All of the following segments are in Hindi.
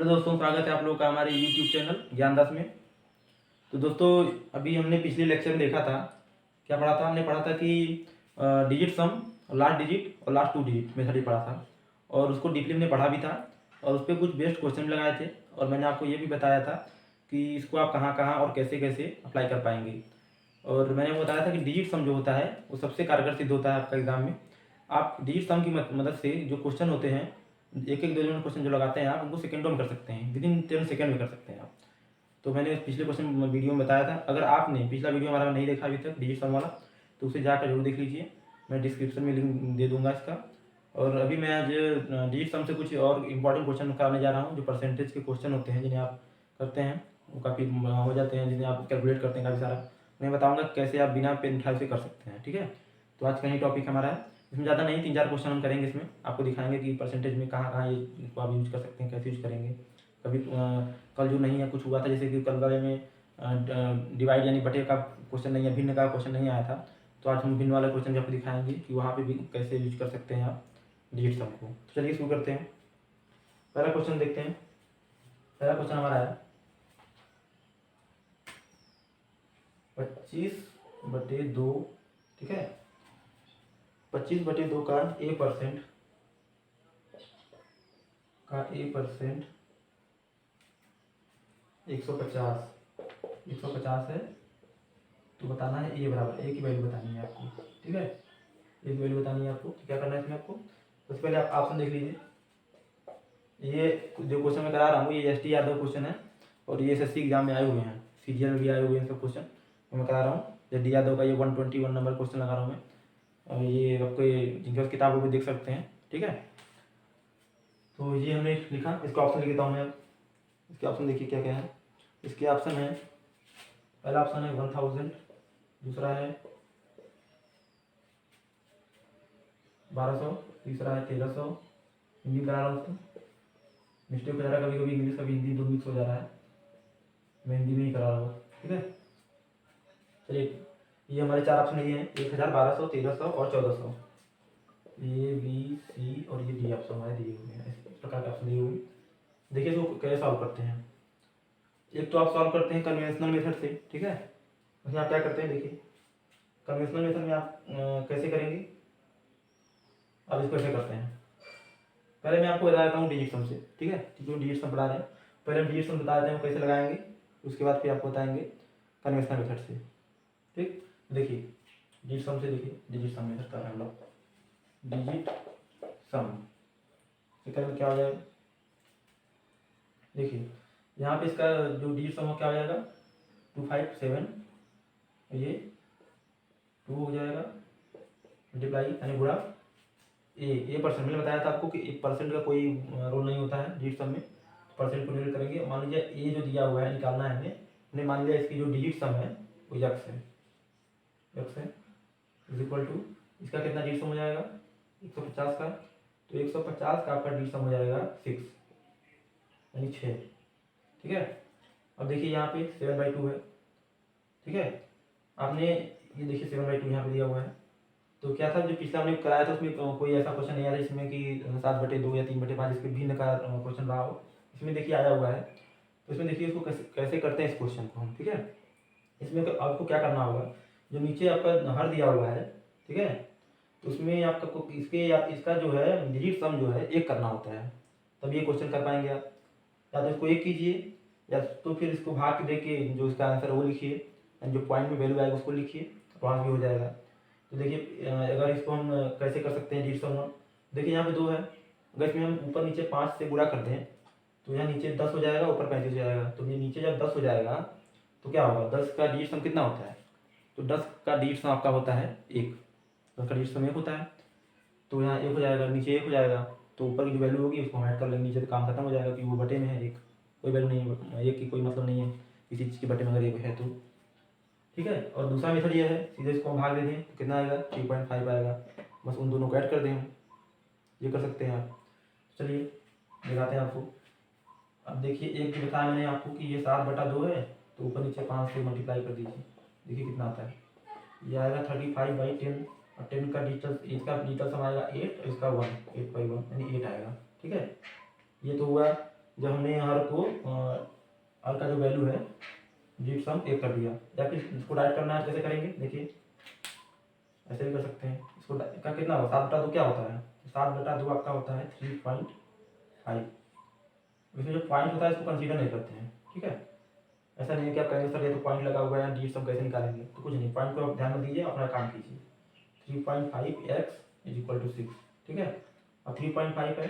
हेलो दोस्तों, स्वागत है आप लोगों का हमारे यूट्यूब चैनल ज्ञानदास में। तो दोस्तों, अभी हमने पिछले लेक्चर में देखा था, क्या पढ़ा था, हमने पढ़ा था कि डिजिट सम, लास्ट डिजिट और लास्ट 2 डिजिट मेथड ही पढ़ा था, और उसको डीपली हमने पढ़ा भी था और उस पर कुछ बेस्ट क्वेश्चन लगाए थे। और मैंने आपको ये भी बताया था कि इसको आप कहाँ कहाँ और कैसे कैसे अप्लाई कर पाएंगे। और मैंने बताया था कि डिजिट सम जो होता है वो सबसे कारगर सिद्ध होता है आपका एग्जाम में। आप डिजिट सम की मदद से जो क्वेश्चन होते हैं, एक एक दो दो क्वेश्चन जो लगाते हैं आप, उनको सेकंडों में कर सकते हैं, विदिन 10 सेकंड में कर सकते हैं आप। तो मैंने पिछले क्वेश्चन वीडियो में बताया था। अगर आपने पिछला वीडियो हमारा नहीं देखा अभी तक डिजिट सम वाला, तो उसे जाकर जरूर देख लीजिए। मैं डिस्क्रिप्शन में लिंक दे दूंगा इसका। और अभी मैं आज डिजिट सम से कुछ और इम्पॉर्टेंट क्वेश्चन कराने जा रहा हूँ, जो परसेंटेज के क्वेश्चन होते हैं जिन्हें आप करते हैं, वो काफ़ी हो जाते हैं, जिन्हें आप कैलकुलेट करते हैं काफ़ी सारा। मैं बताऊँगा कैसे आप बिना पेन उठाए से कर सकते हैं, ठीक है। तो आज का ही टॉपिक हमारा है, इसमें ज़्यादा नहीं, 3-4 क्वेश्चन हम करेंगे। इसमें आपको दिखाएंगे कि परसेंटेज में कहाँ कहाँ ये इसको आप यूज कर सकते हैं, कैसे यूज करेंगे। कभी कल जो नहीं है, कुछ हुआ था, जैसे कि कल वाले में डिवाइड यानी बटे का क्वेश्चन नहीं है, भिन्न का क्वेश्चन नहीं आया था, तो आज हम भिन्न वाला क्वेश्चन भी आपको दिखाएंगे कि वहाँ पे भी कैसे यूज कर सकते हैं आप डिजिट सम को। तो चलिए शुरू करते हैं। पहला क्वेश्चन देखते हैं। पहला क्वेश्चन हमारा है 25/2, ठीक है। 25/2 का A परसेंट का A परसेंट 150 है। तो बताना है A बराबर, A की वैल्यू बतानी है आपको, ठीक है। A की वैल्यू बतानी है आपको। तो क्या करना है इसमें आपको, सबसे पहले आप ऑप्शन देख लीजिए। ये जो क्वेश्चन मैं करा रहा हूँ ये ST यादव क्वेश्चन है, और ये SSC एग्जाम में आए हुए हैं, CGL में भी आए हुए हैं सब क्वेश्चन मैं करा रहा हूँ। ST यादव का ये 121 नंबर क्वेश्चन लगा रहा हूँ मैं, और ये आपको जिनके किताबों में देख सकते हैं, ठीक है। तो ये हमने लिखा, इसका ऑप्शन लिख देता हूँ मैं। इसके ऑप्शन देखिए क्या क्या है। इसके ऑप्शन है, पहला ऑप्शन है 1000, दूसरा है 1200, तीसरा है 1300। हिंदी करा रहा हूँ उसको, मिस्टेक हो जा रहा है कभी कभी, इंग्लिश कभी हिंदी दो मिक्स हो जा रहा है, मैं हिंदी में ही करा रहा हूँ, ठीक है। चलिए, ये हमारे 4 ऑप्शन ये हैं, 1000, 1200, 1300 और 1400। A B C और ये D ऑप्शन हमारे दिए हुए हैं, इस प्रकार के ऑप्शन दिए हुए हैं। देखिए इसको कैसे सॉल्व करते हैं। एक तो आप सॉल्व करते हैं कन्वेंशनल मेथड से, ठीक है। उसमें आप क्या करते हैं, देखिए कन्वेंशनल मेथड में आप कैसे करेंगे। अब इसको ऐसे करते हैं, पहले मैं आपको बता देता हूँ डिजिट सम से, ठीक है। क्योंकि डिजिट सम पढ़ा रहे हैं, पहले हम डिजिट सम बता देते हैं कैसे लगाएंगे, उसके बाद फिर आपको बताएंगे कन्वेंशनल मेथड से, ठीक। देखिए डिजिट सम से, देखिए डिजिट सम मेथड कर रहे हैं हम लोग। डिजिट सम से करेंगे क्या हो जाएगा, देखिए यहाँ पे इसका जो डिजिट सम हो क्या हो जाएगा, 257, ये 2 हो जाएगा, मल्टीप्लाई यानी गुणा ए परसेंट। मैंने बताया था आपको कि 1% का कोई रोल नहीं होता है डिजिट सम में, परसेंट को निकल करेंगे। मान लीजिए ए जो दिया हुआ है निकालना है हमने मान लिया इसकी जो डिजिट सम है वो यक्स है, यक्स है इज इक्वल टू, इसका कितना डिजिट सम हो जाएगा 150 का, तो 150 का आपका डिजिट सम हो जाएगा 6 यानी 6, ठीक है। अब देखिए यहाँ पे 7/2 है, ठीक है। आपने ये देखिए 7/2 यहाँ पे दिया हुआ है। तो क्या था, जो पिछला हमने कराया था उसमें कोई ऐसा क्वेश्चन नहीं आया जिसमें कि 7/2 या 3/5 इसके भिन्न का क्वेश्चन रहा हो। इसमें देखिए आया हुआ है। तो इसमें देखिए इसको कैसे कैसे करते हैं इस क्वेश्चन को हम, ठीक है। इसमें आपको क्या करना होगा, जो नीचे आपका हर दिया हुआ है, ठीक है, तो उसमें आपका इसका जो है डिजिट सम जो है 1 करना होता है, तब ये क्वेश्चन कर पाएंगे आप। या तो इसको 1 कीजिए, या तो फिर इसको भाग दे के जो इसका आंसर है वो लिखिए, जो पॉइंट में वैल्यू आएगा उसको लिखिए, तो वहाँ भी हो जाएगा। तो देखिए अगर इसको हम कैसे कर सकते हैं डिजिट सम, देखिए यहाँ पे 2 है, अगर इसमें हम ऊपर नीचे 5 से गुणा कर दें तो यहाँ नीचे 10 हो जाएगा, ऊपर 35 हो जाएगा। तो ये नीचे जब 10 हो जाएगा तो क्या होगा, 10 का डिजिट सम कितना होता है, तो 10 का डिजिट सम आपका होता है 1, 10 का डिजिट सम 1 होता है। तो यहाँ 1 हो जाएगा, नीचे 1 हो जाएगा, तो ऊपर की जो वैल्यू होगी उसको हम ऐड कर लेंगे, नीचे तो काम खत्म हो जाएगा क्योंकि वो बटे में है 1, कोई वैल्यू नहीं है, 1 की कोई मतलब नहीं है किसी चीज़ के बटे में अगर 1 है तो, ठीक है। और दूसरा मेथड ये है, सीधे इसको हम भाग दे दें तो कितना आएगा 3.5 आएगा, बस उन दोनों को ऐड कर दें हम, ये कर सकते हैं आप। चलिए दिखाते हैं आपको। अब देखिए एक जो बताया मैंने आपको कि ये 7/2 है, तो ऊपर नीचे 5 से मल्टीप्लाई कर दीजिए, देखिए कितना आता है, ये आएगा 35/10, और 10 का डिजिटल, इसका डिजिटल सम आएगा 8, और इसका 1, 8/1 यानी 8 आएगा, ठीक है। ये तो हुआ जब हमने हर को हर का जो वैल्यू है डिजिट सम 1 कर दिया। या फिर इसको डायरेक्ट करना है कैसे करेंगे, देखिए ऐसे भी कर सकते हैं। इसको का कितना होगा, 7/2 क्या होता है, 7/2 आपका होता है 3.5। इसमें जो पॉइंट होता है इसको कंसीडर नहीं करते हैं, ठीक है। ऐसा नहीं है कि आप कहेंगे सर ये तो पॉइंट लगा हुआ है डिजिट सम कैसे निकालेंगे, तो कुछ नहीं, पॉइंट को आप ध्यान में दीजिए, अपना काम कीजिए। 3.5x = 6, ठीक है। अब 3.5 है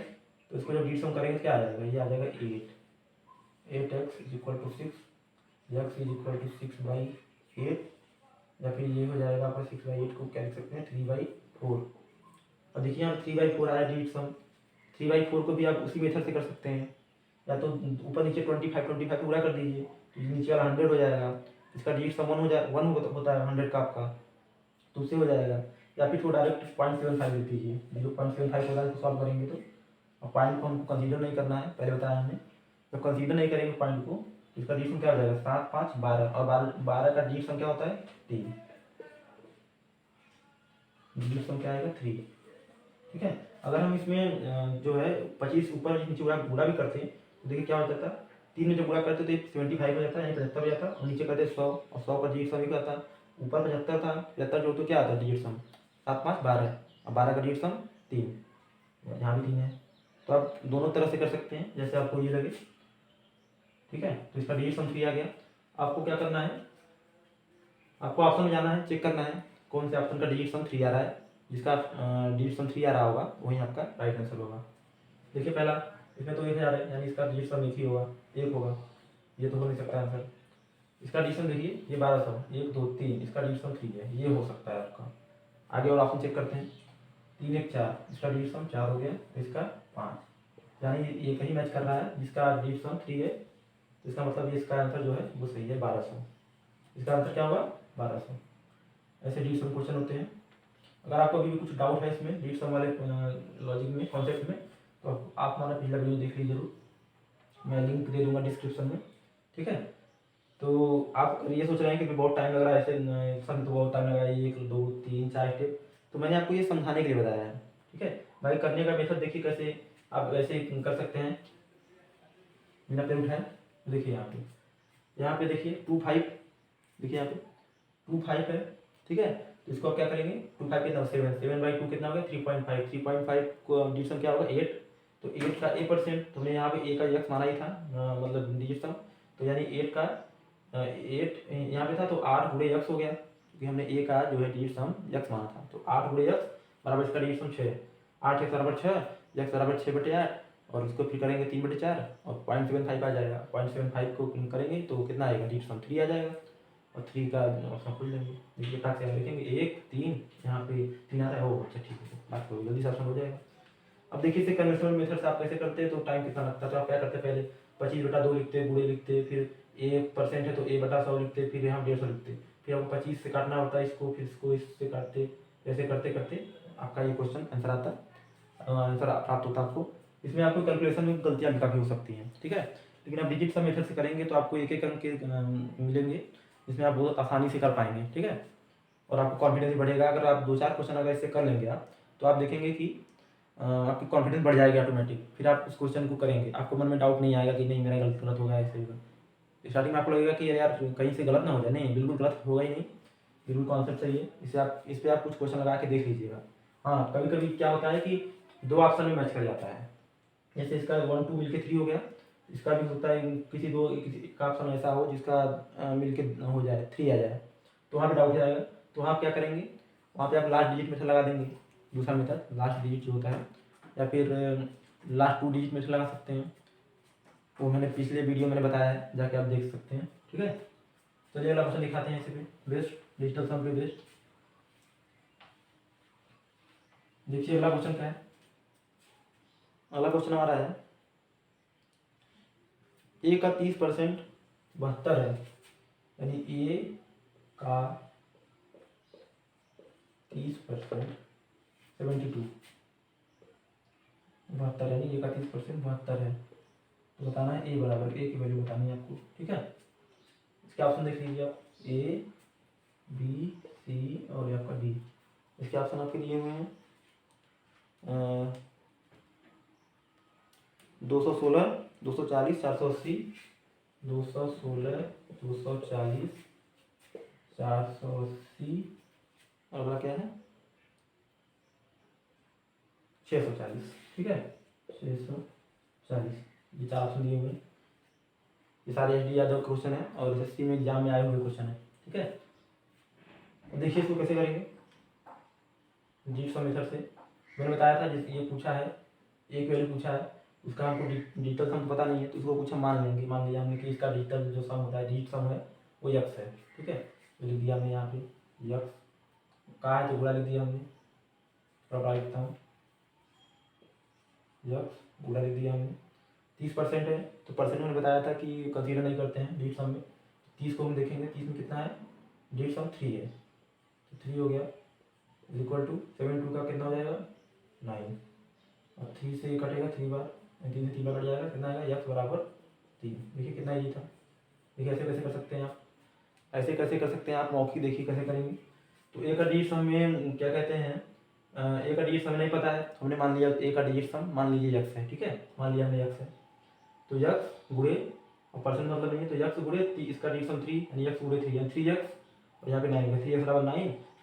तो इसको जब डिजिट सम करेंगे क्या आ जाएगा, ये आ जाएगा 8x = 6, x = 6/8, या फिर ये हो जाएगा आपका 6/8 को क्या लिख सकते हैं 3/4। और देखिए यहाँ 3/4 आया डिजिट सम। 3/4 को भी आप उसी मेथड से कर सकते हैं, या तो ऊपर नीचे 25 पूरा कर दीजिए, तो नीचे वाला 100 हो जाएगा। इसका डिजिट सम 1 हो जाए 1 होता है 100 का आपका, तो उससे हो जाएगा। या फिर तो डायरेक्ट 0.75 लिख दीजिए, जो 0.75 होगा इसको सॉल्व करेंगे तो। और पॉइंट को हमको कंसीडर नहीं करना है, पहले बताया हमने। जब कंसीडर नहीं करेंगे पॉइंट को तो इसका डिजिट सम क्या हो जाएगा 7, 5, 12, और 12 का डिजिट सम क्या होता है 3, डिजिट सम क्या आएगा 3, ठीक है। अगर हम इसमें जो है 25 ऊपर नीचे गुणा भी करते हैं तो देखिए क्या हो जाता है, 3 में जब गुणा करते तो 75 हो जाता है, यानी 75 हो जाता है, और नीचे करते 100, और 100 का डिजिट सम भी आता है। ऊपर 75 था, 75 जो तो क्या आता है डिजिट सम 7, 5, 12, और 12 का डिजिट सम 3, यहाँ भी 3 है। तो आप दोनों तरह से कर सकते हैं जैसे आपको ये लगे, ठीक है। तो इसका डिजिट सम 3 आ गया। आपको क्या करना है, आपको ऑप्शन में जाना है, चेक करना है कौन से ऑप्शन का डिजिट सम 3 आ रहा है। जिसका डिजिट सम 3 आ रहा होगा वही आपका राइट आंसर होगा। देखिए पहला इसमें तो 1000 है, यानी इसका डिजिट सम 1 ही होगा, 1 होगा, ये तो हो नहीं सकता आंसर। इसका डिजिट सम देखिए ये 1200, 1, 2, 3, इसका डिजिट सम 3 है, ये हो सकता है आपका। आगे और ऑप्शन चेक करते हैं, 3, 1, 4, इसका डिजिट सम 4 हो गया, इसका 5, यानी ये कहीं मैच कर रहा है। जिसका डिजिट सम 3 है तो इसका मतलब ये इसका आंसर जो है वो सही है 1200। इसका आंसर क्या होगा 1200। ऐसे डिजिट सम क्वेश्चन होते हैं। अगर आपको अभी भी कुछ डाउट है इसमें डिजिट सम वाले लॉजिक में, कॉन्सेप्ट में, तो आप हमारा पिछला वीडियो देख लीजिए जरूर, मैं लिंक दे दूंगा डिस्क्रिप्शन में, ठीक है। तो आप ये सोच रहे हैं कि बहुत टाइम लग रहा है ऐसे सम, तो बहुत टाइम लगा है 1, 2, 3, 4 स्टेप, तो मैंने आपको ये समझाने के लिए बताया है, ठीक है भाई। करने का मेथड देखिए कैसे आप ऐसे कर सकते हैं बिना पेन उठाए। देखिए यहाँ पे देखिए 25, देखिए यहाँ पे 25 है, ठीक है। तो इसको आप क्या करेंगे 25 कितना 7, 7/2 कितना हो गया 3.5, 3.5 को डिजिट सम क्या होगा 8, तो 8 का a%, तो हमने यहाँ पे a का x माना ही था, मतलब डिजिट सम, तो यानी 8 का 8 यहाँ पे था तो 8 गुणे x हो गया, क्योंकि हमने a का जो है डिजिट सम x माना था, तो 8 गुणे x बराबर इसका डिजिट सम 6, 8 x बराबर 6, x बराबर 6/8, और उसको फिर करेंगे 3/4, और 0.75 आ जाएगा। 0.75 को करेंगे तो कितना आएगा डिजिट सम 3 आ जाएगा, और 3 का ऑप्शन खोल लेंगे। देखिए कहाँ से देखेंगे 1, 3, यहाँ पे 3 आ रहा है, हो अच्छा ठीक है, बात करो जल्दी से ऑप्शन हो जाएगा। अब देखिए इसे कन्वेंशनल मेथड से आप कैसे करते हैं, तो टाइम कितना लगता है, तो आप क्या करते हैं पहले 25/2 लिखते, गुणे लिखते, फिर 1% है तो a/100 लिखते, फिर यहाँ 150 लिखते, फिर आपको 25 से काटना होता है इसको, फिर इसको इससे काटते, ऐसे करते करते आपका ये क्वेश्चन आंसर आता, आंसर प्राप्त होता है आपको। इसमें आपको कैलकुलेशन में गलतियाँ भी काफ़ी हो सकती हैं, ठीक है। लेकिन आप डिजिट सम मेथड से करेंगे तो आपको एक एक अंक के मिलेंगे, जिसमें आप बहुत आसानी से कर पाएंगे, ठीक है। और आपको कॉन्फिडेंस बढ़ेगा। अगर आप 2-4 क्वेश्चन अगर इससे कर लेंगे आप, तो आप देखेंगे कि आपकी कॉन्फिडेंस बढ़ जाएगी ऑटोमेटिक। फिर आप उस क्वेश्चन को करेंगे, आपको मन में डाउट नहीं आएगा कि नहीं मेरा गलत होगा, ऐसे होगा। स्टार्टिंग में आपको लगेगा कि यार कहीं से गलत ना हो जाए, नहीं बिल्कुल गलत होगा ही नहीं, बिल्कुल कॉन्सेप्ट सही है। इस पर आप कुछ क्वेश्चन लगा के देख लीजिएगा। हाँ कभी कभी क्या होता है कि 2 ऑप्शन में मैच कर जाता है, जैसे इसका 1, 2 मिलके 3 हो गया, इसका भी होता है किसी का ऑप्शन ऐसा हो जिसका मिलके हो जाए 3 आ जाए, तो वहाँ पे डाउट जाएगा। तो वहाँ आप क्या करेंगे, वहाँ पे आप लास्ट डिजिट मेथड लगा देंगे, दूसरा मेथड लास्ट डिजिट जो होता है, या फिर लास्ट 2 डिजिट मेथड लगा सकते हैं, वो मैंने पिछले वीडियो में बताया है, जाके आप देख सकते हैं, ठीक है। चलिए अगला क्वेश्चन दिखाते हैं इसी पे बेस्ट, डिजिटल सम पे बेस्ट। देखिए अगला क्वेश्चन क्या है, अगला क्वेश्चन हमारा है a का 30% 72 है, यानी a का 30% 72, 72 यानी a का 30% 72 है। तो बताना है a बराबर, a की वैल्यू बतानी है आपको, ठीक है। इसके ऑप्शन देख लीजिए आप, a, b, c और ये आपका d। इसके ऑप्शन आपके दिए हुए हैं, 216, 240, 480, 216, 240, 480 और अगला क्या है 640। ठीक है 640, ये 4 ऑप्शन दिए हुए हैं। ये सारे एच डी यादव क्वेश्चन है और एसएससी में एग्जाम में आए हुए क्वेश्चन है। ठीक है देखिए इसको कैसे करेंगे जीट सम मेथड से। मैंने बताया था जिस ये पूछा है एक वैल्यू पूछा है उसका हमको डिजिटल सम पता नहीं है तो उसको कुछ हम मान लेंगे। मान लिया हमने कि इसका डिजिटल जो सम होता है डिजिट सम है वो यक्स है। ठीक है तो लिख दिया हमने यहाँ पे यक्स कहा है तो गुणा लिख दिया हमने। थोड़ा लिखता हूँ यक्स गुणा लिख दिया हमने। 30% है तो परसेंट मैंने बताया था कि कंसीडर नहीं करते हैं डिजिट सम में। 30 को हम देखेंगे 30 में कितना है डिजिट सम 3 है तो 3 हो गया इक्वल टू 7 का कितना हो जाएगा 9 और 3 से ये कटेगा 3 बार 3 से 3 बार कट जाएगा कितना आएगा यक्स बराबर 3। देखिए कितना ईजी था। देखिए ऐसे कैसे कर सकते हैं आप ऐसे कैसे कर सकते हैं आप मौखिक देखिए कैसे करेंगे। तो ए का डिजिट सम में क्या कहते हैं ए का डिजिट सम नहीं पता है हमने मान लिया ए का डिजिट सम मान लीजिए यक्स है। ठीक है मान लिया हमने यक्स है तो यक्स गुणे और परसेंट मतलब नहीं है तो यक्स गुणे इसका डिजिट सम 3 यानी यक्स गुणे 3 यानी 3x और यहाँ पे 9 है 3x बराबर 9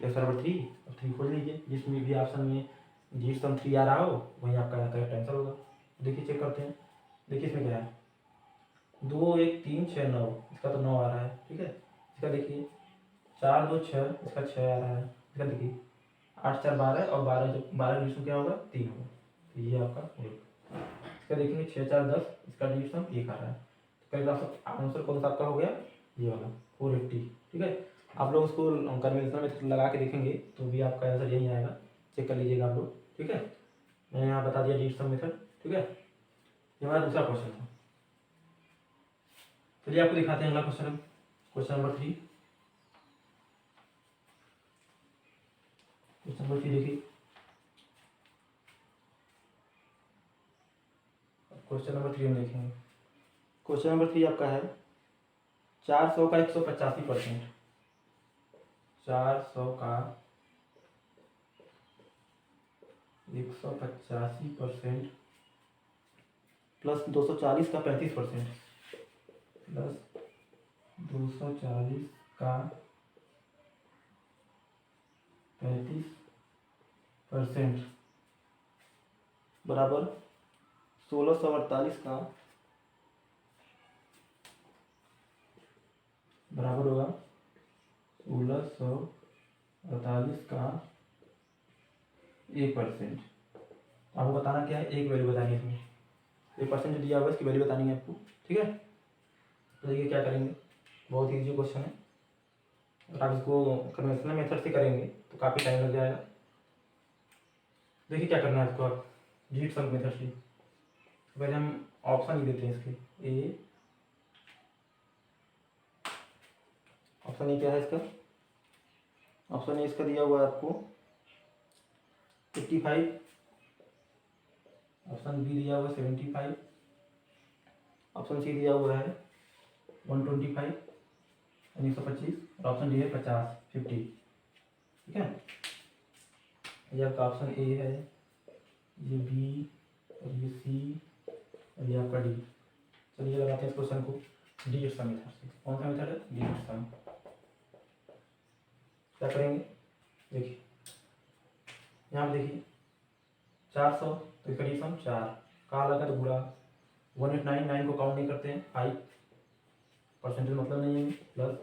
x बराबर 3 और 3 खोज लीजिए जिसमें भी ऑप्शन में डिजिट सम 3 आ रहा हो वहीं आपका करेक्ट आंसर होगा। देखिए चेक करते हैं देखिए इसमें क्या है 2 1 3 6 9 इसका तो 9 आ रहा है। ठीक है इसका देखिए 4 2 6 इसका 6 आ रहा है। इसका देखिए 8 4 12 और 12 जब 12 डिजिट क्या होगा 3 होगा तो ये आपका होगा। इसका देखेंगे 6 4 10 इसका डिजिट सम 1 आ रहा है तो करेक्ट आंसर कौन सा आपका हो गया ये वाला 480। ठीक है आप लोग उसको कन्वेंशनल मेथड लगा के देखेंगे तो भी आपका आंसर यही आएगा। चेक कर लीजिएगा आप लोग। ठीक है मैंने यहाँ बता दिया डिजिट सम मेथड। ठीक है ये हमारा दूसरा क्वेश्चन था। चलिए आपको दिखाते हैं अगला question question number 3। Question number 3 देखिए क्वेश्चन नंबर 3 हम देखेंगे। क्वेश्चन नंबर 3 आपका है 400 का 185%। 400 का 185% प्लस 240 का 35% प्लस 240 का 35% बराबर 1648 का बराबर होगा 1648 का 1%। आपको बताना क्या है एक वैल्यू बतानी है इसमें 1% जो दिया हुआ है इसकी वैल्यू बतानी है आपको। ठीक है तो देखिए क्या करेंगे बहुत ईजी क्वेश्चन है और आप इसको कन्वेंशनल मेथड से करेंगे तो काफ़ी टाइम लग जाएगा। देखिए क्या करना है इसको आप डिजिट सम मेथड से पहले हम ऑप्शन ही देते हैं इसके ए ऑप्शन ए क्या है इसका ऑप्शन ए इसका दिया हुआ है आपको 55 ऑप्शन बी दिया हुआ है 75 ऑप्शन सी दिया हुआ है 125 यानी 125 और ऑप्शन डी है 50 ठीक है ये आपका ऑप्शन ए है ये बी और ये सी और ये आपका डी। चलिए लगाते हैं इस क्वेश्चन को डिजिट सम मेथड से। कौन सा मेथड है डिजिट सम। क्या करेंगे देखिए यहाँ पे देखिए 400 तो इसका डिजिट सम 4 कहाँ लगा तो गुणा 1899 को काउंट नहीं करते हैं 5% मतलब नहीं है प्लस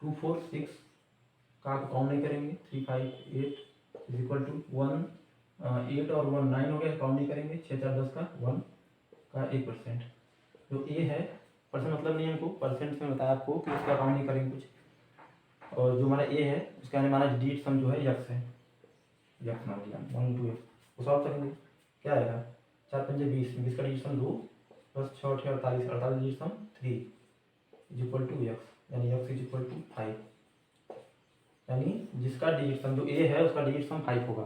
246 का काउंट नहीं करेंगे 358 इज इक्वल टू 1 8 और 1 9 हो गया काउंट नहीं करेंगे 6 4 10 का 1 का 1%। जो ए है परसेंट मतलब नहीं है हमको परसेंट में बताया आपको कि उसका काउंट नहीं करेंगे कुछ और जो हमारा ए है उसका हमारा डिजिट सम जो है यक्स है यक्स मान लिया 1 2 वो सॉल्व करेंगे क्या आएगा 4 5 20 20 का digit sum 2 plus 6 6 48 48 digit sum 3 is equal to x यानी यक्स इज इक्वल टू 5 यानी जिसका डिजिट सम जो ए है उसका डिजिट सम 5 होगा।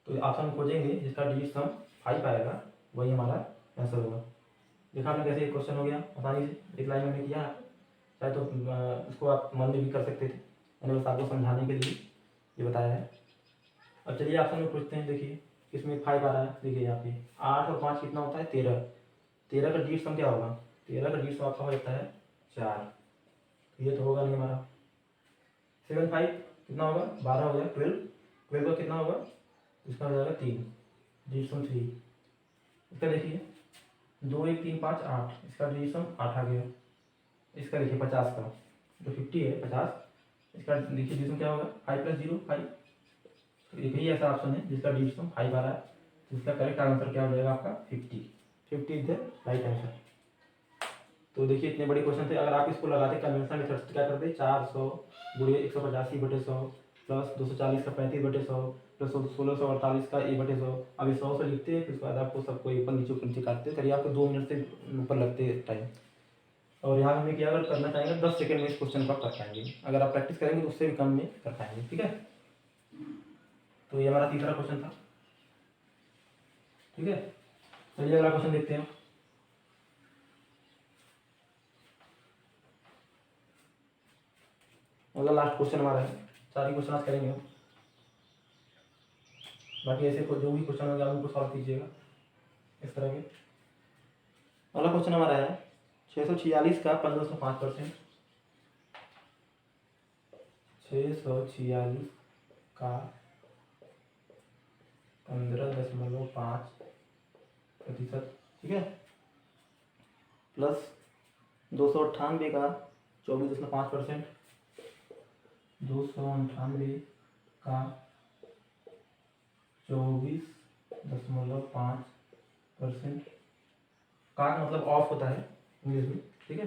तो ऑप्शन खोजेंगे जिसका डिजिट सम 5 आएगा वही हमारा आंसर होगा। देखा आपने कैसे क्वेश्चन हो गया आसानी से एक लाइन में किया चाहे तो उसको आप मन में भी कर सकते थे मैंने बस आपको समझाने के लिए ये बताया है। अब चलिए ऑप्शन में पूछते हैं देखिए इसमें 5 आ रहा है देखिए यहाँ पे 8 और 5 कितना होता है 13 13 का डिजिट सम क्या होगा? 13 का डिजिट सम आपका हो जाता है 4, तो ये तो होगा नहीं हमारा। 7 5 कितना होगा? 12 हो गया। 12 12 का कितना होगा? इसका हो जाएगा 3, डिजिट सम 3। इसका देखिए 2 1 3 5 8, इसका डिजिट सम 8 आ गया। इसका देखिए 50 का जो 50 है 50, इसका देखिए डिजिट सम क्या होगा? 5 + 0 5। तो एक ही ऐसा ऑप्शन है जिसका डिजिट सम 5 आ रहा है, तो इसका करेक्ट आंसर क्या हो जाएगा आपका? 50। 50 इज द राइट आंसर। तो देखिए इतने बड़े क्वेश्चन थे, अगर आप इसको लगाते कन्वेंशनल मेथड से क्या करते? 400 गुणे 185/100 प्लस 240 का 35/100 प्लस 1648 का 1/100। अभी 100 से लिखते हैं, फिर उसके बाद आपको सबको ऊपर नीचे काटते, करिए आपको 2 मिनट से ऊपर लगते टाइम। और यहाँ में क्या अगर करना चाहेंगे 10 सेकंड में इस क्वेश्चन को आप कर पाएंगे, अगर आप प्रैक्टिस करेंगे तो उससे भी कम में कर पाएंगे। ठीक है, तो ये हमारा तीसरा क्वेश्चन था। ठीक है, चलिए अगला क्वेश्चन देखते हैं। अगला लास्ट क्वेश्चन हमारा है, सारी क्वेश्चन आज करेंगे हम, बाकी ऐसे जो भी क्वेश्चन होंगे आप उनको सॉल्व कीजिएगा इस तरह के। अगला क्वेश्चन हमारा है 646 का 15.5%। 646 का 15.5%, ठीक है, प्लस 298 का 24.5%। 298 का 24.5%। का मतलब ऑफ होता है इंग्लिश में, ठीक है,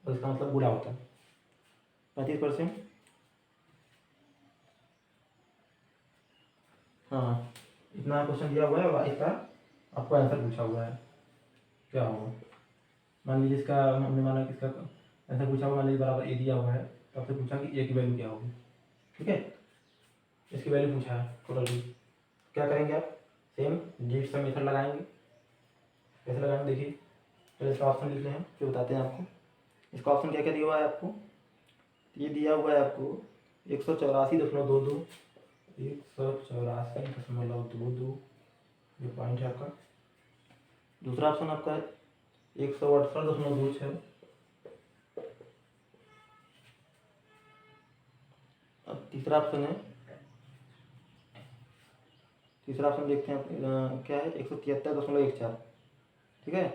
और इसका मतलब बुरा होता है। 35%। हाँ, इतना क्वेश्चन दिया हुआ है और इसका आपको आंसर पूछा हुआ है, क्या होगा? मान लीजिए इसका हमने माना कि इसका आंसर पूछा हुआ, मान लीजिए बराबर ए दिया हुआ है, तो आपसे पूछा कि ए की वैल्यू क्या होगी। ठीक है, इसकी वैल्यू पूछा है टोटल। क्या करेंगे आप? सेम डिजिट सम मेथड लगाएंगे। कैसे लगाएंगे देखिए, पहले इसका ऑप्शन लिख लें हम, फिर बताते हैं आपको। इसका ऑप्शन क्या क्या दिया हुआ है आपको? ये दिया हुआ है आपको 184.22, 184.22, ये पॉइंट है आपका। दूसरा ऑप्शन आपका है 168.26। अब तीसरा ऑप्शन है, तीसरा ऑप्शन देखते हैं क्या है? 173.14, ठीक है।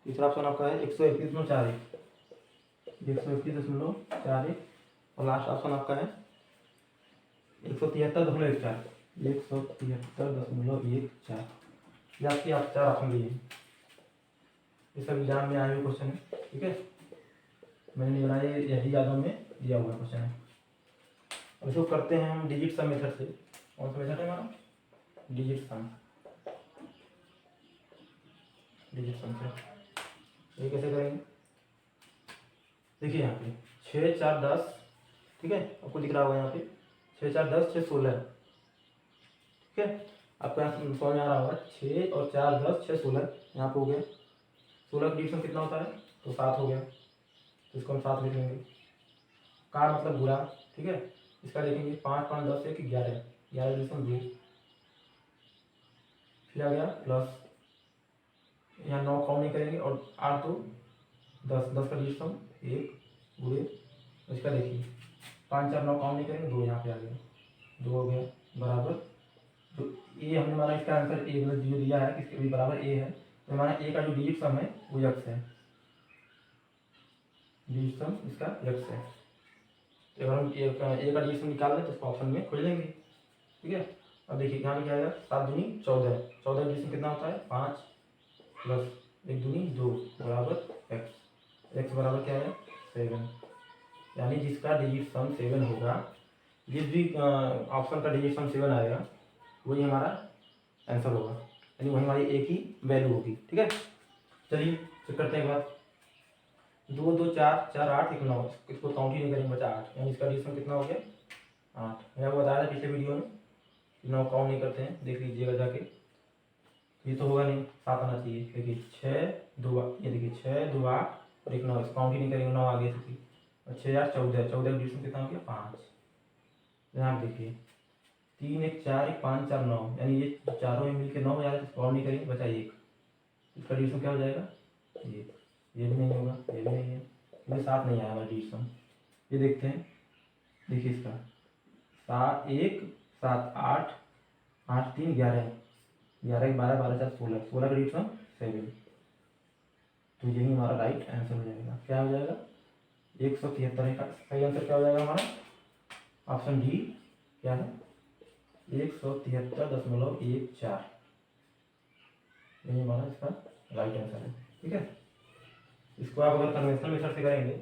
तीसरा ऑप्शन आपका है 131.41, 131.41, और लास्ट ऑप्शन आपका है 173.14, 173.14। ये आपकी आप 4 ऑप्शन दिए, ये सब एग्जाम में आए हुए क्वेश्चन है। ठीक है, मैंने नहीं बनाया, यही यादों में दिया हुआ क्वेश्चन है। अब इसको करते हैं हम डिजिट सम मेथड से। कौन सा मेथड है हमारा? डिजिट सम। डिजिट सम से ये कैसे करेंगे? देखिए यहाँ पे 6 4 10, ठीक है, आपको दिख रहा होगा यहाँ पे 6 4 10 6 16, ठीक है। आपको यहाँ समझ में आ रहा होगा 6 और 4 10 6 16, यहाँ पे हो गया। 16 का डिजिट सम कितना होता है? तो 7 हो गया, तो इसको हम 7 लिख लेंगे। का मतलब बुरा, ठीक है। इसका देखेंगे 5 5 10 1 11, 11 डिजिट सम 2, फिर आ गया प्लस, यहाँ 9 काउंट नहीं करेंगे, और 8 2 10, 10 का डिजिट सम 1 बुरे। इसका देखिए 5 4 9 काउंट नहीं करेंगे, 2 यहाँ पे आ गया, 2 हो गया बराबर। तो ए हमने माना इसका आंसर ए मतलब जो दिया है इसके भी बराबर ए है, तो माना ए का जो डिजिट सम है वो यक्स है, डिजिट सम इसका यक्स है। तो अगर हम ए का डिजिट सम निकाल लें तो इसको ऑप्शन में खोज लेंगे। ठीक है, अब देखिए यहाँ पे क्या आएगा? 7 दूनी 14, 14 डिजिट सम कितना होता है? 5 प्लस 1 दूनी 2 बराबर एक्स, एक्स बराबर क्या है? 7। यानी जिसका डिजिट सम 7 होगा, जिस भी ऑप्शन का डिजिट सम 7 आएगा वही हमारा आंसर होगा, यानी वही हमारी ए की वैल्यू होगी। ठीक है, चलिए चेक करते हैं एक बार। 2 2 4 4 8 1 9, इसको काउंट ही नहीं करेंगे, बचा 8, यानी इसका डिजिट सम कितना हो गया? 8। मैंने आपको बताया था पिछले वीडियो में 9 काउंट नहीं करते हैं, देख लीजिएगा जाके। ये तो होगा नहीं, 7 आना चाहिए। देखिए 6 2, ये देखिए 6 2 8 और 1 9, इसको काउंट ही नहीं करेंगे, 9 आगे से। और 6 8 14, 14 का डिजिट सम कितना हो गया? 5। यहाँ देखिए 3 1 4 1 5 4 9, यानी ये चारों मिल के 9 हो जाएगा, तो और नहीं करेंगे, बचा 1। इसका डिजिट सम क्या हो जाएगा? ये भी नहीं होगा, ये भी नहीं है, ये 7 नहीं आया हमारा डिजिट सम। ये देखते हैं, देखिए इसका 7 1 7 8 8 3 11 11 12 12 4 16 16 का डिजिट सम 7। तो यही हमारा राइट आंसर हो जाएगा। क्या हो जाएगा? 173 का सही आंसर क्या हो जाएगा हमारा? ऑप्शन डी क्या है? 173.14। यही हमारा इसका राइट आंसर है। ठीक है, इसको आप अगर कन्वेंशनल मेथड से करेंगे,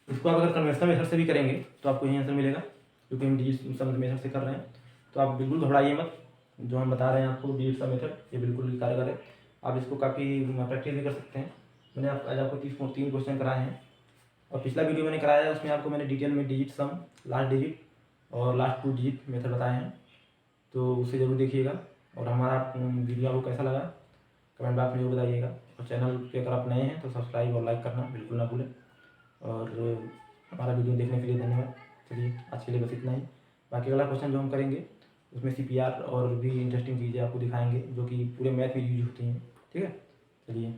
इसको आप अगर कन्वेंशनल मेथड से भी करेंगे तो आपको यही आंसर मिलेगा, क्योंकि हम डिजिट सम मेथड से कर रहे हैं। तो आप बिल्कुल घबराइए मत, जो हम बता रहे हैं आपको डिजिट सम मेथड, ये बिल्कुल कारगर है। आप इसको काफ़ी प्रैक्टिस भी कर सकते हैं। मैंने आज आपको 3 क्वेश्चन कराए हैं, और पिछला वीडियो मैंने कराया है, उसमें आपको मैंने डिटेल में डिजिट सम, लास्ट डिजिट और लास्ट 2 डिजिट मेथड बताए हैं, तो उसे ज़रूर देखिएगा। और हमारा वीडियो आपको कैसा लगा कमेंट बॉक्स में जरूर बताइएगा। और चैनल पे अगर आप नए हैं तो सब्सक्राइब और लाइक करना बिल्कुल ना भूलें। और हमारा वीडियो देखने के लिए धन्यवाद। चलिए आज के लिए बस इतना ही। बाकी अगला क्वेश्चन जो हम करेंगे उसमें CPR और भी इंटरेस्टिंग चीज़ें आपको दिखाएंगे, जो कि पूरे मैथ में यूज होती हैं। ठीक है, चलिए।